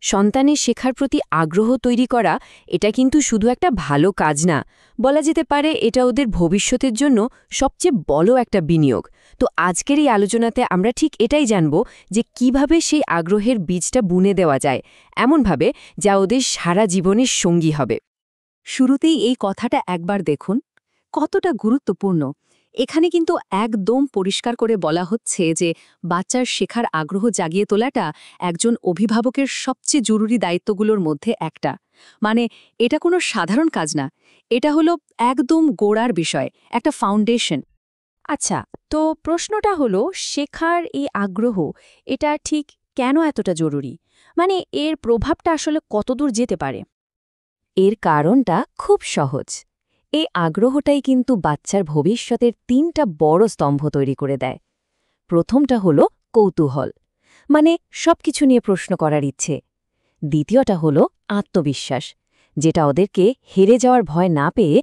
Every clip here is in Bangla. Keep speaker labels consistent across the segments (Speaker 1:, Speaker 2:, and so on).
Speaker 1: সন্তানের শেখার প্রতি আগ্রহ তৈরি করা এটা কিন্তু শুধু একটা ভালো কাজ না, বলা যেতে পারে এটা ওদের ভবিষ্যতের জন্য সবচেয়ে বড় একটা বিনিয়োগ। তো আজকের এই আলোচনাতে আমরা ঠিক এটাই জানব যে কিভাবে সেই আগ্রহের বীজটা বুনে দেওয়া যায় এমনভাবে যা ওদের সারা জীবনের সঙ্গী হবে।
Speaker 2: শুরুতেই এই কথাটা একবার দেখুন, কতটা গুরুত্বপূর্ণ। এখানে কিন্তু একদম পরিষ্কার করে বলা হচ্ছে যে বাচ্চার শেখার আগ্রহ জাগিয়ে তোলাটা একজন অভিভাবকের সবচেয়ে জরুরি দায়িত্বগুলোর মধ্যে একটা। মানে এটা কোনো সাধারণ কাজ না, এটা হলো একদম গোড়ার বিষয়, একটা ফাউন্ডেশন।
Speaker 1: আচ্ছা, তো প্রশ্নটা হলো, শেখার এই আগ্রহ এটা ঠিক কেন এতটা জরুরি? মানে এর প্রভাবটা আসলে কতদূর যেতে পারে? এর কারণটা খুব সহজ। এই আগ্রহটাই কিন্তু বাচ্চার ভবিষ্যতের ৩টা বড় স্তম্ভ তৈরি করে দেয়। প্রথমটা হলো কৌতূহল, মানে সবকিছু নিয়ে প্রশ্ন করার ইচ্ছে। দ্বিতীয়টা হলো আত্মবিশ্বাস, যেটা ওদেরকে হেরে যাওয়ার ভয় না পেয়ে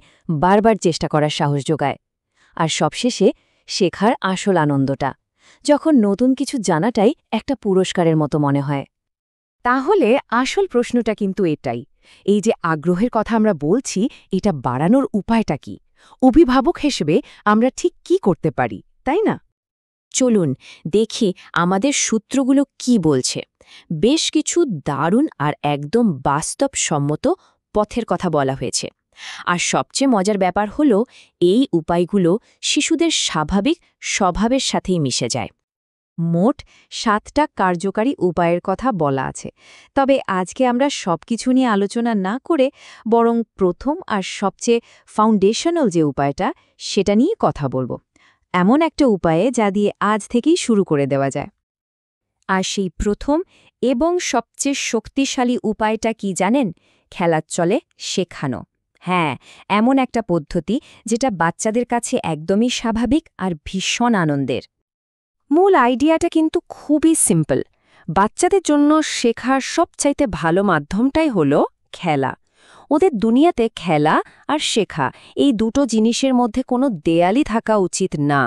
Speaker 1: বারবার চেষ্টা করার সাহস যোগায়। আর সবশেষে শেখার আসল আনন্দটা, যখন নতুন কিছু জানাটাই একটা পুরস্কারের মতো মনে হয়। তাহলে আসল প্রশ্নটা কিন্তু এটাই, এই যে আগ্রহের কথা আমরা বলছি, এটা বাড়ানোর উপায়টা কি? অভিভাবক হিসেবে আমরা ঠিক কি করতে পারি, তাই না? চলুন দেখি আমাদের সূত্রগুলো কি বলছে। বেশ কিছু দারুণ আর একদম বাস্তবসম্মত পথের কথা বলা হয়েছে। আর সবচেয়ে মজার ব্যাপার হলো, এই উপায়গুলো শিশুদের স্বাভাবিক স্বভাবের সাথেই মিশে যায়। মোট 7টা কার্যকারী উপায়ের কথা বলা আছে। তবে আজকে আমরা সবকিছু নিয়ে আলোচনা না করে বরং প্রথম আর সবচেয়ে ফাউন্ডেশনাল যে উপায়টা, সেটা নিয়ে কথা বলবো। এমন একটা উপায়ে যা দিয়ে আজ থেকেই শুরু করে দেওয়া যায়। আর সেই প্রথম এবং সবচেয়ে শক্তিশালী উপায়টা কি জানেন? খেলার চলে শেখানো। হ্যাঁ, এমন একটা পদ্ধতি যেটা বাচ্চাদের কাছে একদমই স্বাভাবিক আর ভীষণ আনন্দের। মূল আইডিয়াটা কিন্তু খুবই সিম্পল। বাচ্চাদের জন্য শেখার সবচাইতে ভালো মাধ্যমটাই হলো খেলা। ওদের দুনিয়াতে খেলা আর শেখা, এই দুটো জিনিসের মধ্যে কোনো দেয়ালই থাকা উচিত না।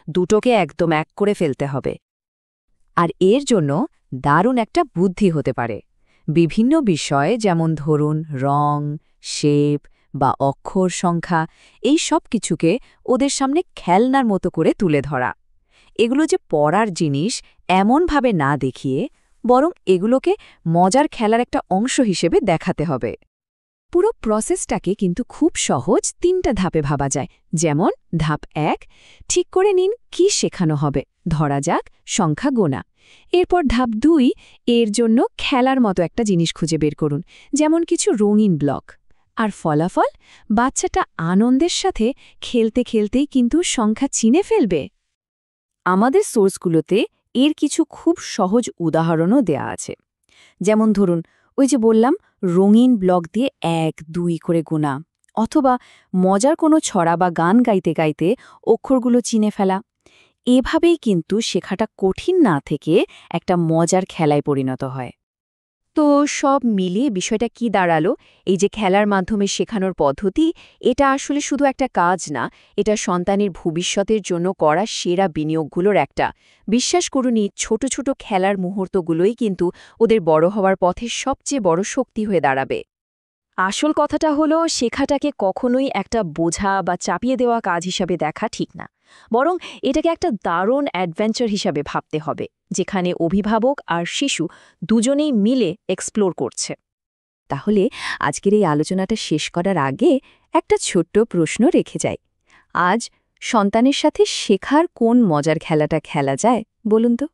Speaker 1: দুটোকে একদম এক করে ফেলতে হবে। আর এর জন্য দারুণ একটা বুদ্ধি হতে পারে। বিভিন্ন বিষয়, যেমন ধরুন রং, শেপ বা অক্ষর সংখ্যা, এই সব কিছুকে ওদের সামনে খেলনার মতো করে তুলে ধরা। এগুলো যে পড়ার জিনিস এমনভাবে না দেখিয়ে, বরং এগুলোকে মজার খেলার একটা অংশ হিসেবে দেখাতে হবে। পুরো প্রসেসটাকে কিন্তু খুব সহজ 3টা ধাপে ভাবা যায়। যেমন ধাপ 1, ঠিক করে নিন কি শেখানো হবে, ধরা যাক সংখ্যা গোনা। এরপর ধাপ 2, এর জন্য খেলার মতো একটা জিনিস খুঁজে বের করুন, যেমন কিছু রঙিন ব্লক। আর ফলাফল, বাচ্চাটা আনন্দের সাথে খেলতে খেলতেই কিন্তু সংখ্যা চিনে ফেলবে। আমাদের সোর্সগুলোতে এর কিছু খুব সহজ উদাহরণও দেয়া আছে। যেমন ধরুন, ওই যে বললাম, রঙিন ব্লক দিয়ে 1, 2 করে গোনা, অথবা মজার কোনো ছড়া বা গান গাইতে গাইতে অক্ষরগুলো চিনে ফেলা। এভাবেই কিন্তু শেখাটা কঠিন না থেকে একটা মজার খেলায় পরিণত হয়। তো সব মিলিয়ে বিষয়টা কি দাঁড়ালো? এই যে খেলার মাধ্যমে শেখানোর পদ্ধতি, এটা আসলে শুধু একটা কাজ না, এটা সন্তানের ভবিষ্যতের জন্য করা সেরা বিনিয়োগগুলোর একটা। বিশ্বাস করুন, এই ছোট ছোট খেলার মুহূর্তগুলোই কিন্তু ওদের বড় হওয়ার পথে সবচেয়ে বড় শক্তি হয়ে দাঁড়াবে। আসল কথাটা হলো, শেখাটাকে কখনোই একটা বোঝা বা চাপিয়ে দেওয়া কাজ হিসাবে দেখা ঠিক না, বরং এটাকে একটা দারুণ অ্যাডভেঞ্চার হিসাবে ভাবতে হবে, যেখানে অভিভাবক আর শিশু দুজনেই মিলে এক্সপ্লোর করছে। তাহলে আজকের এই আলোচনাটা শেষ করার আগে একটা ছোট্ট প্রশ্ন রেখে যাই। আজ সন্তানের সাথে শেখার কোন মজার খেলাটা খেলা যায়, বলুন তো?